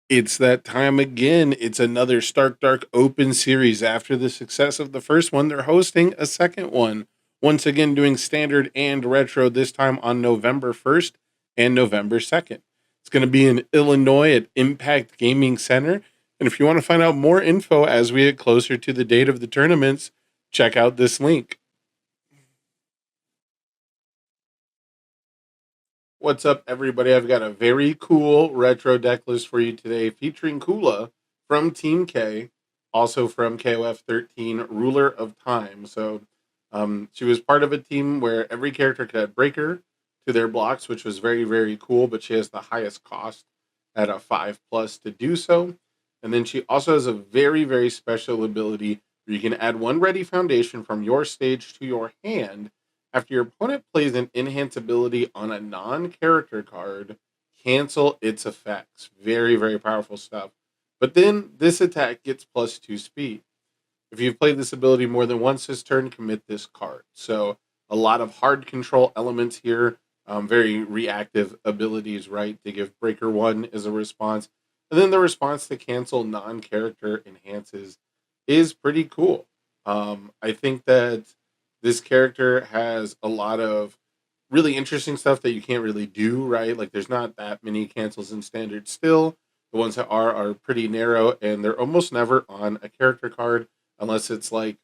It's that time again. It's another Stark Dark Open series. After the success of the first one, they're hosting a second one. Once again, doing standard and retro, this time on November 1st and November 2nd. It's going to be in Illinois at Impact Gaming Center. And if you want to find out more info as we get closer to the date of the tournaments, check out this link. What's up, everybody? I've got a very cool retro deck list for you today featuring Kula from Team K, also from KOF 13, Ruler of Time. So she was part of a team where every character could add Breaker to their blocks, which was very, very cool, but she has the highest cost at a 5 plus to do so. And then she also has a very, very special ability where you can add one ready foundation from your stage to your hand after your opponent plays an enhance ability on a non character card, cancel its effects. Very, very powerful stuff. But then this attack gets +2 speed. If you've played this ability more than once this turn, commit this card. So a lot of hard control elements here. Very reactive abilities, right? To give Breaker 1 as a response. And then the response to cancel non character enhances is pretty cool. I think that this character has a lot of really interesting stuff that you can't really do, right? Like there's not that many cancels in standard still. The ones that are pretty narrow and they're almost never on a character card unless it's like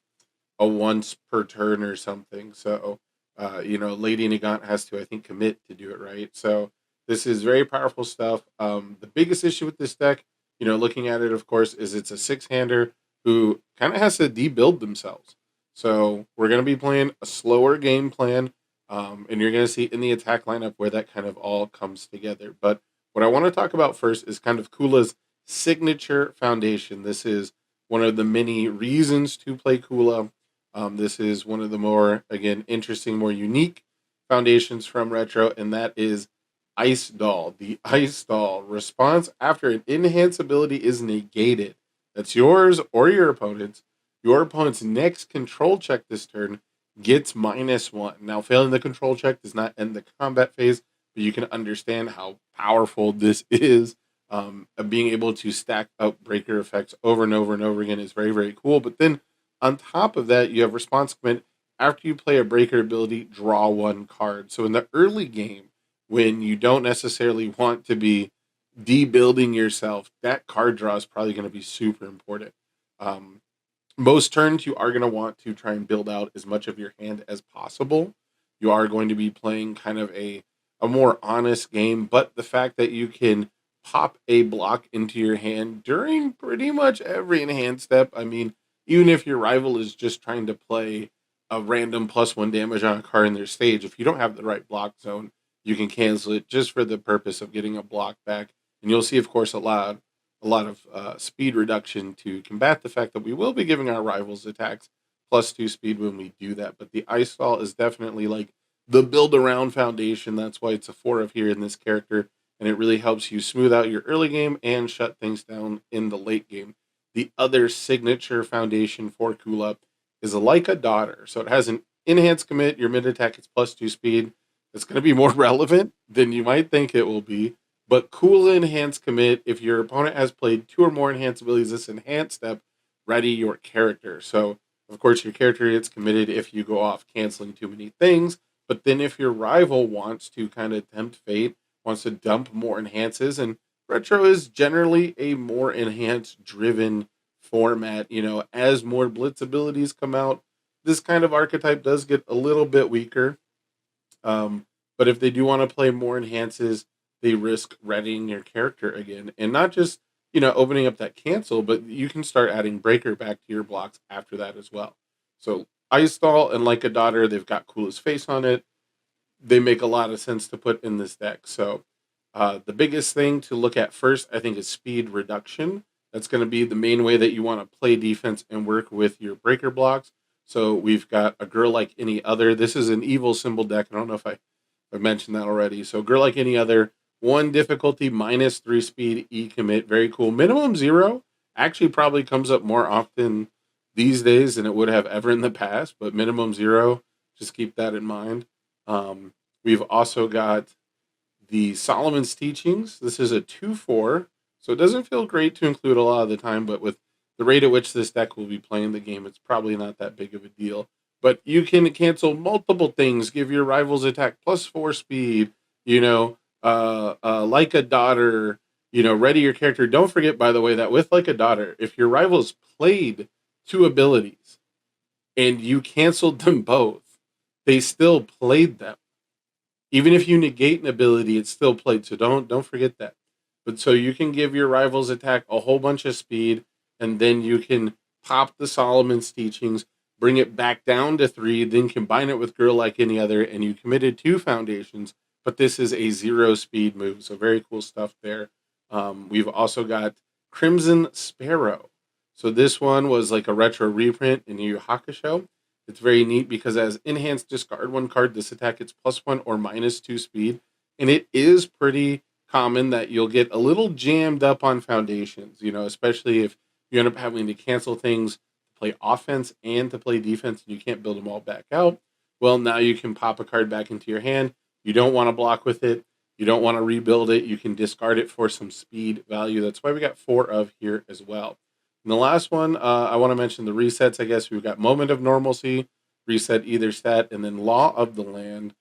a once per turn or something. So Lady Nagant has to, I think, commit to do it right. So this is very powerful stuff. The biggest issue with this deck, looking at it, of course, is it's a six-hander who kind of has to debuild themselves. So we're going to be playing a slower game plan, and you're going to see in the attack lineup where that kind of all comes together. But what I want to talk about first is kind of Kula's signature foundation. This is one of the many reasons to play Kula. This is one of the more, again, interesting, more unique foundations from Retro, and that is Ice Doll. The Ice Doll response after an enhance ability is negated. That's yours or your opponent's. Your opponent's next control check this turn gets -1. Now, failing the control check does not end the combat phase, but you can understand how powerful this is. Being able to stack up breaker effects over and over and over again is very, very cool. But then on top of that, you have response commit. After you play a breaker ability, draw one card. So in the early game, when you don't necessarily want to be debuilding yourself, that card draw is probably going to be super important. Um, Most turns you are going to want to try and build out as much of your hand as possible. You are going to be playing kind of a more honest game, but the fact that you can pop a block into your hand during pretty much every enhanced step, I mean, even if your rival is just trying to play a random +1 damage on a card in their stage, if you don't have the right block zone, you can cancel it just for the purpose of getting a block back. And you'll see, of course, a lot of speed reduction to combat the fact that we will be giving our rivals attacks +2 speed when we do that. But the Ice Stall is definitely like the build around foundation. That's why it's a 4 of here in this character. And it really helps you smooth out your early game and shut things down in the late game. The other signature foundation for Kula is like a daughter. So it has an enhanced commit. Your mid attack is +2 speed. It's going to be more relevant than you might think it will be. But cool enhance commit, if your opponent has played 2 or more enhanced abilities, this enhanced step, ready your character. So, of course, your character gets committed if you go off canceling too many things. But then if your rival wants to kind of tempt fate, wants to dump more enhances, and Retro is generally a more enhanced driven format. As more blitz abilities come out, this kind of archetype does get a little bit weaker. But if they do want to play more enhances, they risk readying your character again. And not just, opening up that cancel, but you can start adding breaker back to your blocks after that as well. So Ice Doll and Like a Daughter, they've got Coolest face on it. They make a lot of sense to put in this deck. So the biggest thing to look at first, I think, is speed reduction. That's going to be the main way that you want to play defense and work with your breaker blocks. So we've got a Girl Like Any Other. This is an evil symbol deck. I don't know if I've mentioned that already. So Girl Like Any Other, 1 difficulty, -3 speed, E commit. Very cool. Minimum 0 actually probably comes up more often these days than it would have ever in the past, but minimum 0, just keep that in mind. We've also got the Solomon's Teachings. This is a 2/4. So it doesn't feel great to include a lot of the time, but with the rate at which this deck will be playing the game, it's probably not that big of a deal. But you can cancel multiple things, give your rival's attack +4 speed, like a daughter, ready your character. Don't forget, by the way, that with like a daughter, if your rivals played 2 abilities and you canceled them both, they still played them. Even if you negate an ability, it's still played. So don't forget that. But so you can give your rival's attack a whole bunch of speed, and then you can pop the Solomon's teachings, bring it back down to 3, then combine it with Girl Like Any Other, and you committed 2 foundations. But this is a 0 speed move, so very cool stuff there. We've also got Crimson Sparrow. So this one was like a retro reprint in Yu Yu Hakusho. It's very neat because as enhanced discard 1 card, this attack gets +1 or -2 speed. And it is pretty common that you'll get a little jammed up on foundations, especially if you end up having to cancel things to play offense and to play defense and you can't build them all back out. Well, now you can pop a card back into your hand. You don't want to block with it. You don't want to rebuild it. You can discard it for some speed value. That's why we got 4 of here as well. And the last one, I want to mention the resets, I guess. We've got Moment of Normalcy, reset either stat, and then Law of the Land.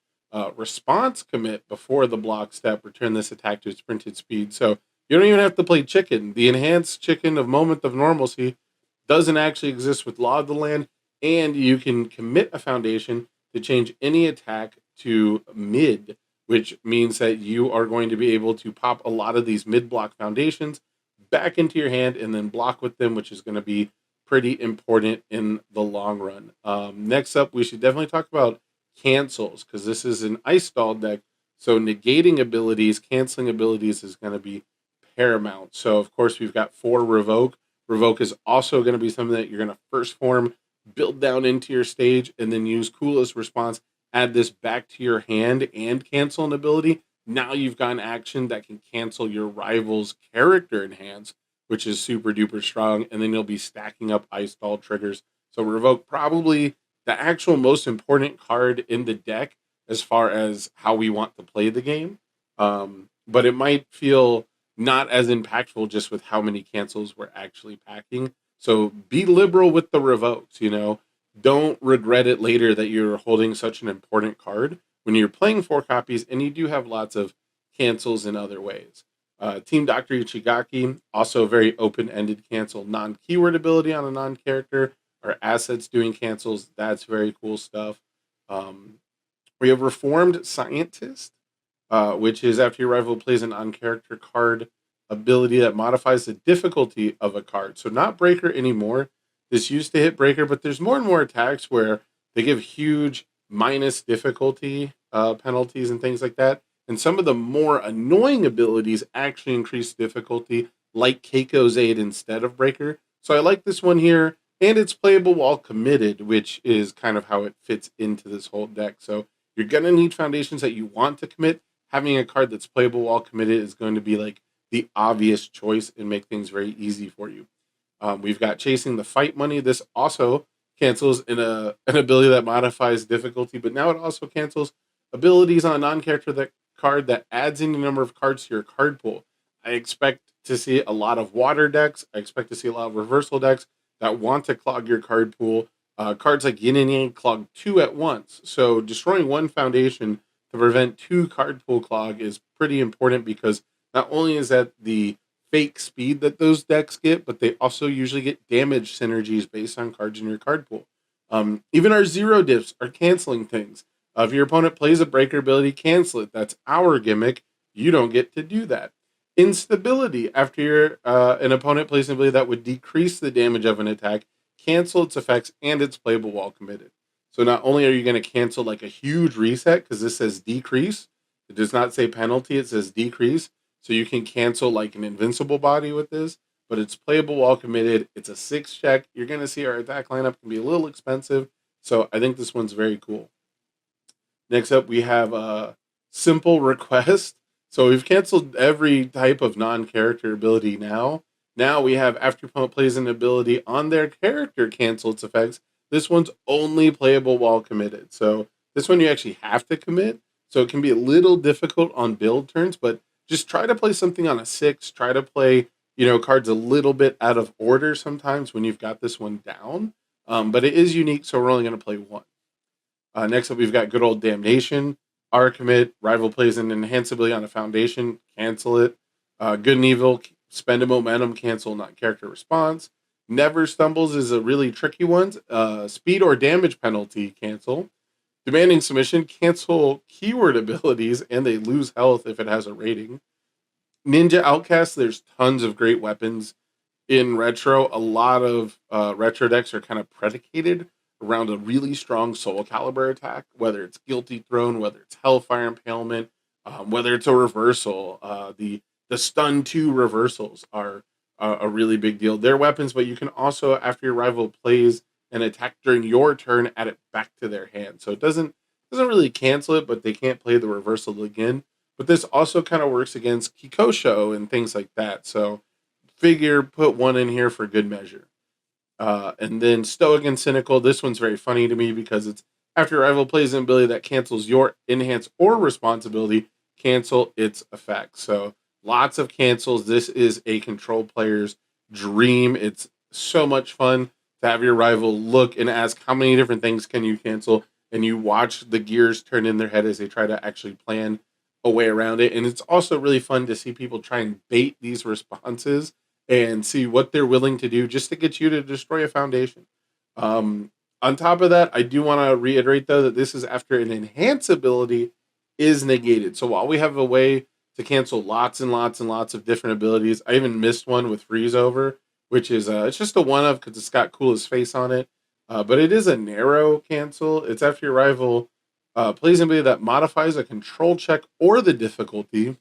Response commit before the block step, return this attack to its printed speed. So you don't even have to play chicken. The enhanced chicken of Moment of Normalcy doesn't actually exist with Law of the Land, and you can commit a foundation to change any attack to mid, which means that you are going to be able to pop a lot of these mid block foundations back into your hand and then block with them, which is going to be pretty important in the long run. Next up, we should definitely talk about cancels because this is an ice stall deck. So negating abilities, canceling abilities is going to be paramount. So of course we've got 4 revoke. Revoke is also going to be something that you're going to first form, build down into your stage, and then use Kula's response. Add this back to your hand and cancel an ability. Now you've got an action that can cancel your rival's character enhance, which is super duper strong. And then you'll be stacking up ice stall triggers. So revoke probably the actual most important card in the deck as far as how we want to play the game. But it might feel not as impactful just with how many cancels we're actually packing. So be liberal with the revokes, Don't regret it later that you're holding such an important card when you're playing 4 copies and you do have lots of cancels in other ways. Team Dr. Ichigaki, also very open-ended cancel, non-keyword ability on a non-character, or assets doing cancels. That's very cool stuff. We have Reformed Scientist, which is after your rival plays an on-character card ability that modifies the difficulty of a card. So not Breaker anymore. This used to hit Breaker, but there's more and more attacks where they give huge minus difficulty penalties and things like that. And some of the more annoying abilities actually increase difficulty, like Keiko's Aid instead of Breaker. So I like this one here, and it's playable while committed, which is kind of how it fits into this whole deck. So you're going to need foundations that you want to commit. Having a card that's playable while committed is going to be like the obvious choice and make things very easy for you. We've got Chasing the Fight Money. This also cancels an ability that modifies difficulty, but now it also cancels abilities on a non-character card that adds any number of cards to your card pool. I expect to see a lot of water decks. I expect to see a lot of reversal decks that want to clog your card pool. Cards like Yin and Yang clog 2 at once. So destroying 1 foundation to prevent 2 card pool clog is pretty important because not only is that the fake speed that those decks get, but they also usually get damage synergies based on cards in your card pool. Even our 0 diffs are canceling things. If your opponent plays a breaker ability, cancel it. That's our gimmick. You don't get to do that. Instability. After an opponent plays an ability that would decrease the damage of an attack, cancel its effects, and it's playable while committed. So not only are you going to cancel like a huge reset, because this says decrease, it does not say penalty, it says decrease. So you can cancel like an invincible body with this, but it's playable while committed. It's a 6 check. You're going to see our attack lineup can be a little expensive. So I think this one's very cool. Next up, we have a Simple Request. So we've canceled every type of non-character ability now. Now we have after your opponent plays an ability on their character, cancel its effects. This one's only playable while committed. So this one you actually have to commit. So it can be a little difficult on build turns, but just try to play something on a 6. Try to play cards a little bit out of order sometimes when you've got this one down. But it is unique, so we're only going to play one. Next up, we've got Good Old Damnation. R commit, rival plays an enhance ability on a foundation, cancel it. Good and Evil, spend a momentum, cancel, not character response. Never Stumbles is a really tricky one. Speed or damage penalty, cancel. Demanding Submission, cancel keyword abilities, and they lose health if it has a rating. Ninja Outcast, there's tons of great weapons in Retro. A lot of Retro decks are kind of predicated around a really strong Soul Caliber attack, whether it's Guilty Throne, whether it's Hellfire Impalement, whether it's a reversal. The Stun 2 reversals are a really big deal. They're weapons, but you can also, after your rival plays an attack during your turn, add it back to their hand. So it doesn't really cancel it, but they can't play the reversal again. But this also kind of works against Kikosho and things like that. So figure put one in here for good measure. And then Stoic and Cynical. This one's very funny to me because it's after your rival plays an ability that cancels your enhance or responsibility, cancel its effect. So lots of cancels. This is a control player's dream. It's so much fun to have your rival look and ask how many different things can you cancel, and you watch the gears turn in their head as they try to actually plan a way around it. And it's also really fun to see people try and bait these responses and see what they're willing to do just to get you to destroy a foundation. On top of that, I do want to reiterate, though, that this is after an enhance ability is negated. So while we have a way to cancel lots and lots and lots of different abilities, I even missed one with Freeze Over, which is it's just a one of because it's got Kula's face on it. But it is a narrow cancel. It's after your rival plays an ability that modifies a control check or the difficulty.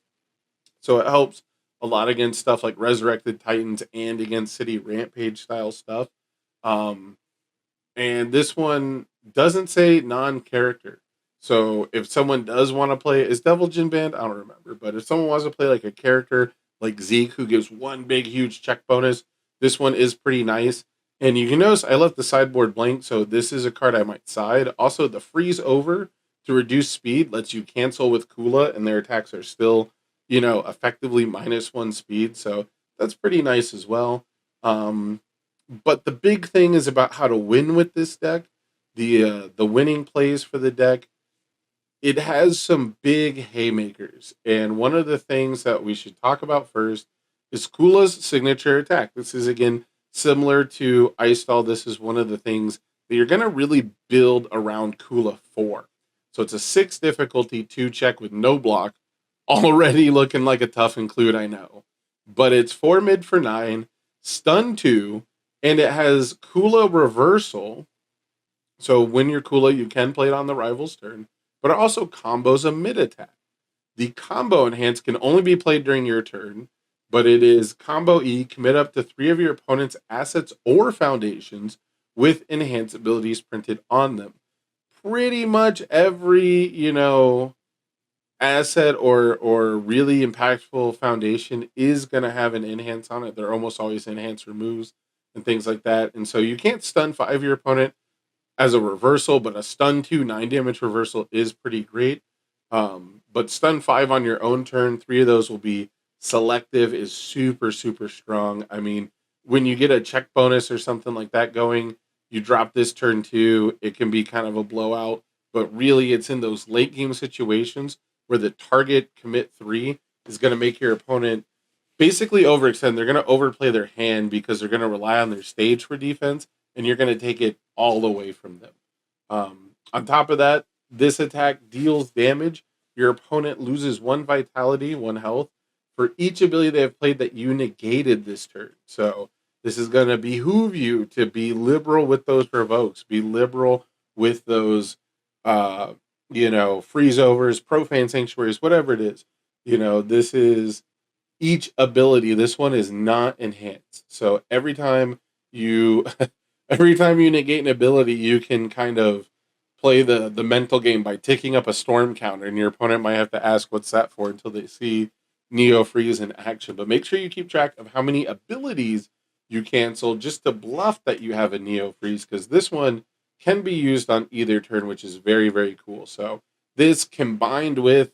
So it helps a lot against stuff like Resurrected Titans and against City Rampage style stuff. And this one doesn't say non-character. So if someone does want to play, is Devil Jin banned? I don't remember. But if someone wants to play like a character like Zeke who gives one big huge check bonus, this one is pretty nice. And you can notice I left the sideboard blank, so this is a card I might side. Also, the Freeze Over to reduce speed lets you cancel with Kula, and their attacks are still, effectively -1 speed. So that's pretty nice as well. But the big thing is about how to win with this deck. The winning plays for the deck. It has some big haymakers, and one of the things that we should talk about first is Kula's signature attack. This is again similar to Ice Stall. This is one of the things that you're going to really build around Kula for. So it's a 6 difficulty 2 check with no block. Already looking like a tough include, I know. But it's 4 mid for 9, stun 2, and it has Kula reversal. So when you're Kula, you can play it on the rival's turn. But it also combos a mid attack. The combo enhance can only be played during your turn, but it is combo E, commit up to 3 of your opponent's assets or foundations with enhance abilities printed on them. Pretty much every, asset or really impactful foundation is going to have an enhance on it. They're almost always enhance removes and things like that. And so you can't stun 5 your opponent as a reversal, but a stun 2 9 damage reversal is pretty great. But stun 5 on your own turn, 3 of those will be selective, is super, super strong. I mean, when you get a check bonus or something like that going, you drop this turn 2, it can be kind of a blowout. But really, it's in those late game situations where the target commit 3 is going to make your opponent basically overextend. They're going to overplay their hand because they're going to rely on their stage for defense, and you're going to take it all away from them. On top of that, this attack deals damage. Your opponent loses 1 vitality, 1 health, for each ability they have played that you negated this turn. So this is going to behoove you to be liberal with those provokes, be liberal with those freeze overs, profane sanctuaries, whatever it is. This is each ability. This one is not enhanced. So every time you negate an ability, you can kind of play the mental game by ticking up a storm counter, and your opponent might have to ask what's that for until they see Neo Freeze in action. But make sure you keep track of how many abilities you cancel just to bluff that you have a Neo Freeze, because this one can be used on either turn, which is very, very cool. So this combined with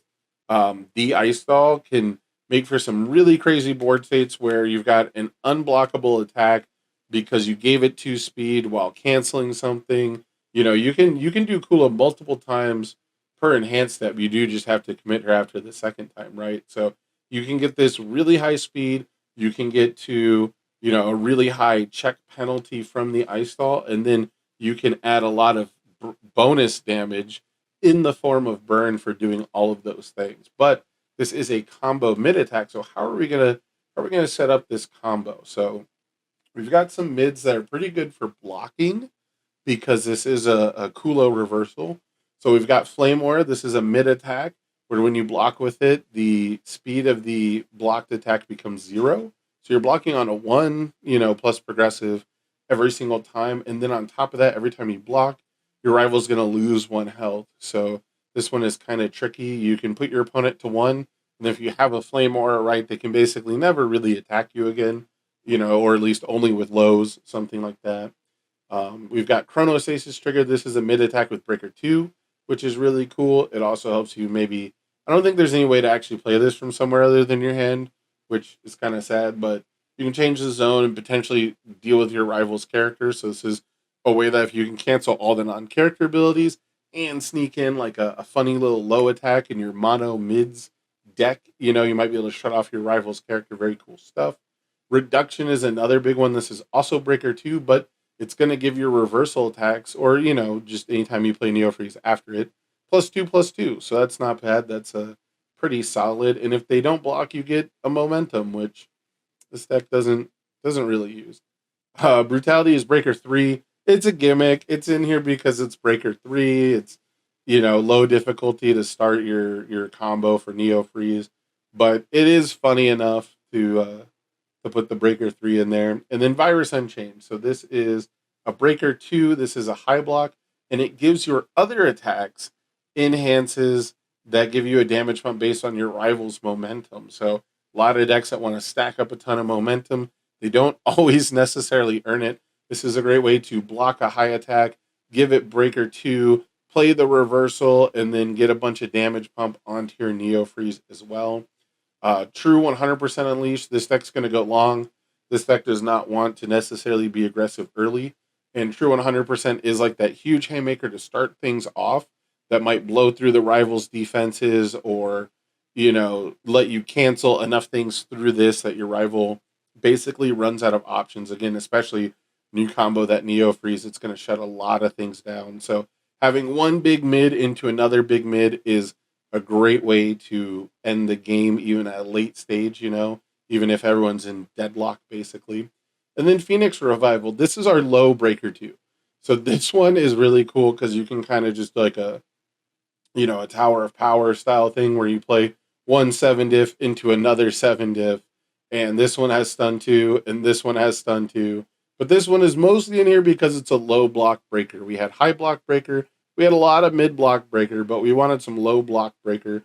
the Ice Stall can make for some really crazy board states where you've got an unblockable attack because you gave it 2 speed while canceling something. You can do Kula multiple times per enhanced step. You do just have to commit her after the second time, right? So you can get this really high speed. You can get to a really high check penalty from the ice stall, and then you can add a lot of bonus damage in the form of burn for doing all of those things. But this is a combo mid attack, so how are we gonna set up this combo? So we've got some mids that are pretty good for blocking because this is a Kulo reversal. So we've got Flame Aura. This is a mid attack where when you block with it, the speed of the blocked attack becomes 0. So you're blocking on a 1, plus progressive every single time. And then on top of that, every time you block, your rival's going to lose 1 health. So this one is kind of tricky. You can put your opponent to 1. And if you have a Flame Aura, right, they can basically never really attack you again, or at least only with lows, something like that. We've got Chronostasis triggered. This is a mid attack with Breaker 2, which is really cool. It also helps you maybe. I don't think there's any way to actually play this from somewhere other than your hand, which is kind of sad, but you can change the zone and potentially deal with your rival's character. So this is a way that if you can cancel all the non-character abilities and sneak in like a funny little low attack in your mono mids deck, you might be able to shut off your rival's character. Very cool stuff. Reduction is another big one. This is also Breaker 2, but it's going to give your reversal attacks, or, just anytime you play Neo Freeze after it, +2/+2. So that's not bad. That's a pretty solid. And if they don't block, you get a momentum, which this deck doesn't really use. Brutality is Breaker 3. It's a gimmick. It's in here because it's Breaker 3. It's, low difficulty to start your combo for Neo Freeze. But it is funny enough to put the Breaker 3 in there. And then Virus Unchained. So this is a Breaker 2. This is a high block. And it gives your other attacks enhances that give you a damage pump based on your rival's momentum. So a lot of decks that want to stack up a ton of momentum, they don't always necessarily earn it. This is a great way to block a high attack, give it Breaker 2, play the reversal, and then get a bunch of damage pump onto your Neo Freeze as well. True 100% Unleashed. This deck's going to go long. This deck does not want to necessarily be aggressive early. And True 100% is like that huge haymaker to start things off that might blow through the rival's defenses or, let you cancel enough things through this that your rival basically runs out of options. Again, especially new combo that Neo Freeze, it's going to shut a lot of things down. So having one big mid into another big mid is a great way to end the game, even at a late stage, even if everyone's in deadlock, basically. And then Phoenix Revival. This is our low Breaker 2. So this one is really cool because you can kind of just like a Tower of Power style thing where you play one 7 diff into another 7 diff. And this one has stun 2, and this one has stun 2. But this one is mostly in here because it's a low block breaker. We had high block breaker. We had a lot of mid block breaker, but we wanted some low block breaker.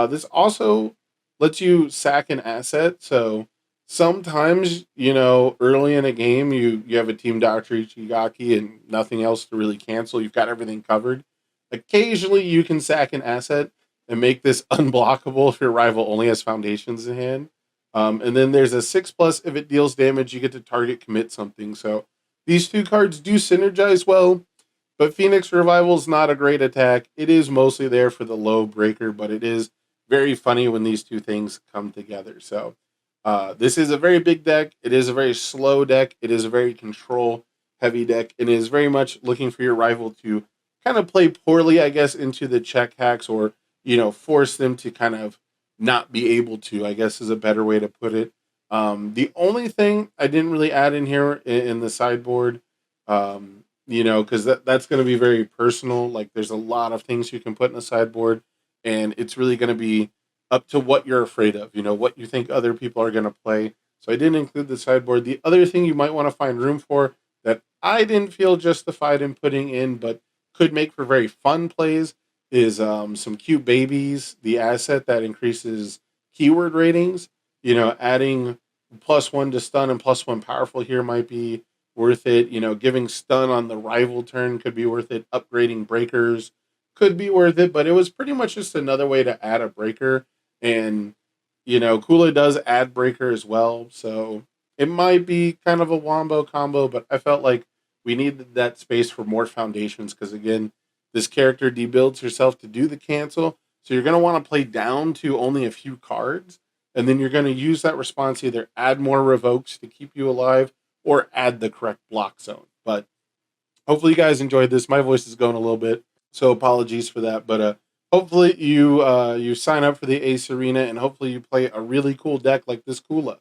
This also lets you sack an asset. So sometimes, early in a game, you have a Team Dr. Ichigaki and nothing else to really cancel. You've got everything covered. Occasionally, you can sack an asset and make this unblockable if your rival only has foundations in hand. And then there's a 6+. If it deals damage, you get to target commit something. So these two cards do synergize well. But Phoenix Revival is not a great attack. It is mostly there for the low breaker, but it is very funny when these two things come together. So this is a very big deck. It is a very slow deck. It is a very control-heavy deck. And it is very much looking for your rival to kind of play poorly, I guess, into the check hacks or, force them to kind of not be able to, I guess is a better way to put it. The only thing I didn't really add in here in the sideboard, because that's going to be very personal. Like there's a lot of things you can put in a sideboard, and it's really going to be up to what you're afraid of, what you think other people are going to play. So I didn't include the sideboard. The other thing you might want to find room for that I didn't feel justified in putting in, but could make for very fun plays is some cute babies, the asset that increases keyword ratings. Adding +1 to stun and +1 powerful here might be worth it. Giving stun on the rival turn could be worth it. Upgrading breakers could be worth it, but it was pretty much just another way to add a breaker. And Kula does add breaker as well, so it might be kind of a wombo combo, but I felt like we needed that space for more foundations because, again, this character debuilds herself to do the cancel, so you're going to want to play down to only a few cards, and then you're going to use that response to either add more revokes to keep you alive or add the correct block zone. But hopefully you guys enjoyed this. My voice is going a little bit, so apologies for that. But hopefully you sign up for the Ace Arena, and hopefully you play a really cool deck like this Kula.